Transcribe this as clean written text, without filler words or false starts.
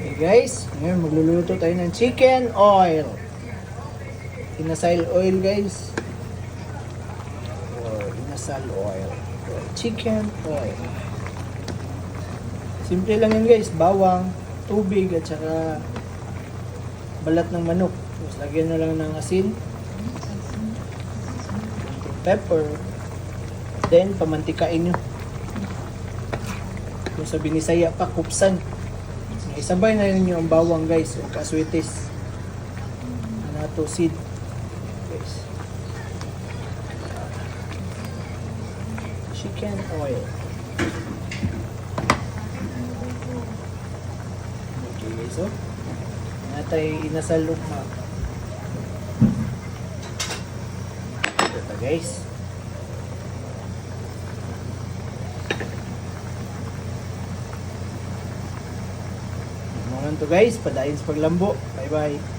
Okay guys, ngayon magluluto tayo ng chicken oil. Inasal oil guys. Or inasal oil. Or chicken oil. Simple lang yun guys. Bawang, tubig at saka balat ng manok. Tapos lagyan na lang ng asin. Pepper. Then pamantikain nyo. Kung sa Binisaya pa, kupsan. Isabay na ninyo ang bawang guys o kaswitis. Anato seed. Guys. Chicken oil. Okay guys, so natay inasal lukma. Ito guys. Ano to guys, padayon sa paglambo. Bye bye.